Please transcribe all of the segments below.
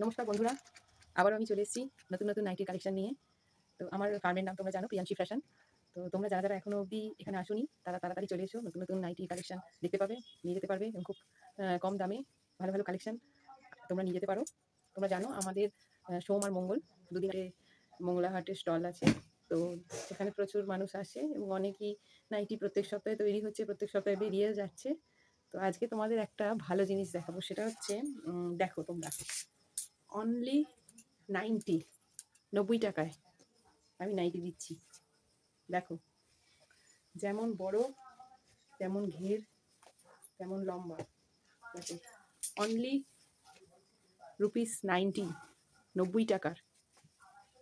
নমস্কার বন্ধুরা, আবারও আমি চলে এসেছি নতুন নতুন নাইটির কালেকশন নিয়ে। তো আমার ফার্মের নাম তোমরা জানো, প্রিয়াংশী ফ্যাশন। তো তোমরা যারা যারা এখনো অবধি এখানে আসোনি তারা তাড়াতাড়ি চলে এসো, নতুন নতুন নাইটি কালেকশন দেখতে পাবে, নিয়ে যেতে পারবে এবং খুব কম দামে ভালো ভালো কালেকশন তোমরা নিয়ে যেতে পারো। তোমরা জানো আমাদের সোম আর মঙ্গল দুদিন আগে মঙ্গলা হাটের স্টল আছে। তো সেখানে প্রচুর মানুষ আসে এবং অনেকেই নাইটি প্রত্যেক সপ্তাহে তৈরি হচ্ছে, প্রত্যেক সপ্তাহে বেরিয়ে যাচ্ছে। তো আজকে তোমাদের একটা ভালো জিনিস দেখাবো, সেটা হচ্ছে দেখো তোমরা, অনলি 90 টাকায় আমি নাইটি দিচ্ছি। দেখো, যেমন বড় তেমন ঘের তেমন লম্বা। দেখো, অনলি ₹90, 90 টাকার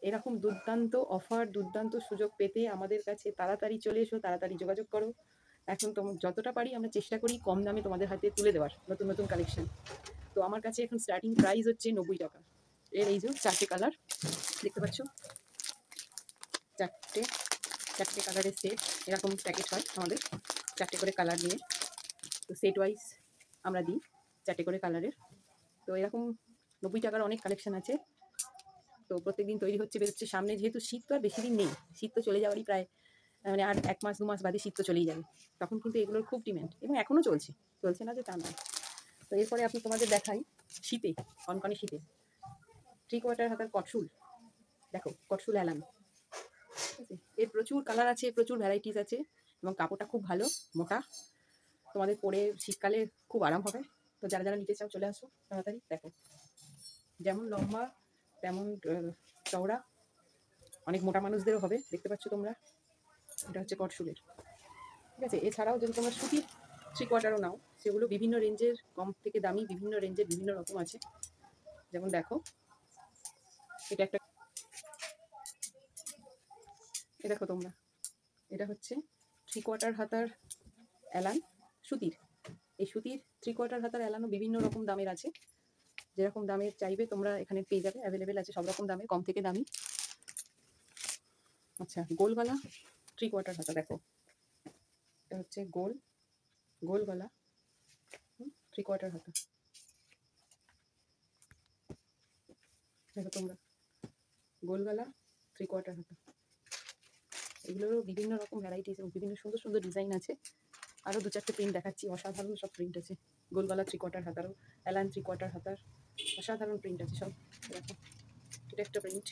এরকম দুর্দান্ত অফার, দুর্দান্ত সুযোগ পেতে আমাদের কাছে তাড়াতাড়ি চলে এসো, তাড়াতাড়ি যোগাযোগ করো। এখন যতটা পারি আমরা চেষ্টা করি কম দামে তোমাদের হাতে তুলে দেওয়ার নতুন নতুন কালেকশন। তো আমার কাছে এখন স্টার্টিং প্রাইস হচ্ছে 90 টাকা। এর এই যে 4টে কালার দেখতে পাচ্ছ, চারটে চারটে কালারের সেট, এরকম প্যাকেট হয় আমাদের 4টে করে কালার নিয়ে। তো সেট ওয়াইজ আমরা দিই 4টে করে কালারের। তো এরকম 90 টাকার অনেক কালেকশন আছে। তো প্রত্যেকদিন তৈরি হচ্ছে, বেরোচ্ছে। সামনে যেহেতু শীত তো আর বেশি দিন নেই, শীত তো চলে যাওয়ারই প্রায় মানে আর 1 মাস 2 মাস বাদে শীত তো চলেই যাবে। তখন কিন্তু এগুলোর খুব ডিম্যান্ড এবং এখনও চলছে, চলছে না যে তা নয়। তো এরপরে আপনি তোমাদের দেখাই শীতে, কনকনে শীতে 3/4 হাতার কটসুল। দেখো, কটসুল অ্যালান, ঠিক আছে? এর প্রচুর কালার আছে, প্রচুর ভ্যারাইটিস আছে এবং কাপড়টা খুব ভালো, মোটা। তোমাদের পরে শীতকালে খুব আরাম হবে। তো যারা যারা নিতে চাও চলে আসো তাড়াতাড়ি। দেখো, যেমন লম্বা তেমন চওড়া, অনেক মোটা মানুষদেরও হবে, দেখতে পাচ্ছ তোমরা। এটা হচ্ছে কটসুলের, ঠিক আছে? এছাড়াও যদি তোমরা সুতির 3/4ও নাও, সেগুলো বিভিন্ন রেঞ্জের, কম থেকে দামি, বিভিন্ন রেঞ্জের বিভিন্ন রকম আছে। যেমন দেখো, এটা একটা, এ দেখো তোমরা, এটা হচ্ছে 3/4 হাতার অ্যালান সুতির। এই সুতির 3/4 হাতার অ্যালানও বিভিন্ন রকম দামের আছে, যেরকম দামের চাইবে তোমরা এখানে পেয়ে যাবে, অ্যাভেলেবেল আছে সব রকম দামে, কম থেকে দামি। আচ্ছা, গোল গলা 3/4 হাতা, দেখো এটা হচ্ছে গোল গলা 3/4 হাতা। দেখো তোমরা, গোল গলা 3/4 হাতা। এগুলোরও বিভিন্ন রকম ভ্যারাইটিস এবং বিভিন্ন সুন্দর সুন্দর ডিজাইন আছে। আরও 2-4টে প্রিন্ট দেখাচ্ছি, অসাধারণ সব প্রিন্ট আছে। গোল গলা 3/4 হাতারও, অ্যালান 3/4 হাতার, অসাধারণ প্রিন্ট আছে সব। দেখো, এটা একটা প্রিন্ট,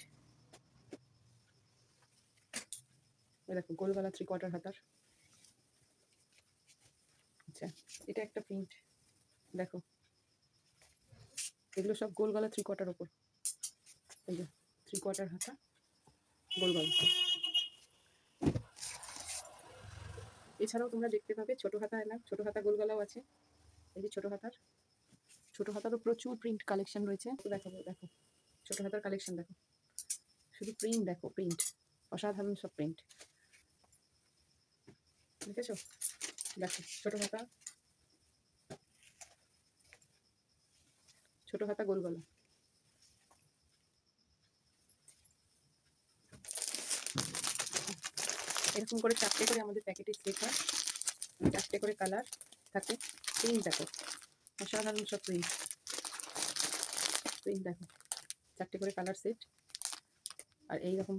দেখো গোল গলা 3/4 হাতার। আচ্ছা, এটা একটা প্রিন্ট, দেখো এগুলো সব গোল গলা 3/4 ওপর। এই যে 3/4 হাতা, গোল গলা। এছাড়াও তোমরা দেখতে পাবে ছোট হাতা এলাম, ছোট হাতা গোল গলাও আছে। এই যে ছোট হাতারও প্রচুর প্রিন্ট কালেকশন রয়েছে। তো দেখো দেখো, ছোট হাতার কালেকশন দেখো, শুধু প্রিন্ট দেখো, প্রিন্ট অসাধারণ সব প্রিন্ট, দেখেছো? দেখো ছোট হাতা গোল গলা। এরকম করে 4টে করে আমাদের প্যাকেটে সেট হয়, 4টে করে কালার থাকে। প্রিন্ট দেখো, অসাধারণ সব প্রিন্ট দেখো, 4টে করে কালার সেট। আর এইরকম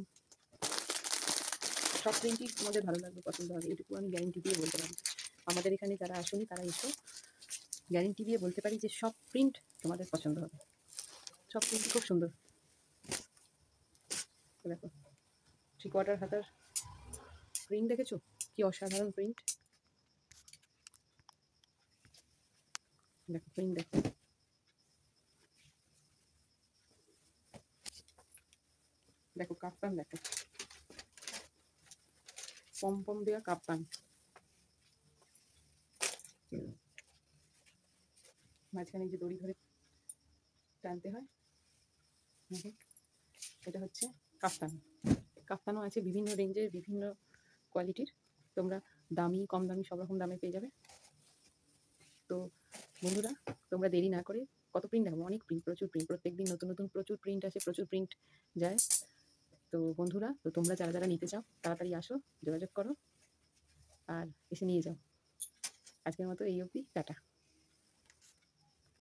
সব প্রিন্টই তোমাদের ভালো লাগবে, পছন্দ হবে, এটুকু আমি গ্যারেন্টি দিয়ে বলতে পারি। আমাদের এখানে যারা আসেনি তারা এসো, গ্যারেন্টি দিয়ে বলতে পারি যে সব প্রিন্ট তোমাদের পছন্দ হবে, সব প্রিন্ট খুব সুন্দর। দেখো, 3/4 হাতার প্রিন্ট দেখেছো, কি অসাধারণ প্রিন্ট। দেখো প্রিন্ট দেখো, দেখো কাপ্তান, দেখো পম দেওয়া কাপ্তান, মাঝখানে যে দড়ি ধরে টানতে হয়। এটা হচ্ছে কাপ্তান। কাপ্তানও আছে বিভিন্ন রেঞ্জের, বিভিন্ন কোয়ালিটির। তোমরা দামি কম দামি সব রকম দামে পেয়ে যাবে। তো বন্ধুরা, তোমরা দেরি না করে, কত প্রিন্ট দেখাবো, অনেক প্রিন্ট, প্রচুর প্রিন্ট, প্রত্যেকদিন নতুন নতুন প্রচুর প্রিন্ট আসে, প্রচুর প্রিন্ট যায়। তো বন্ধুরা, তো তোমরা যারা যারা নিতে চাও তাড়াতাড়ি আসো, যোগাযোগ করো আর এসে নিয়ে যাও। আজকের মতো এই অবধি, টাটা।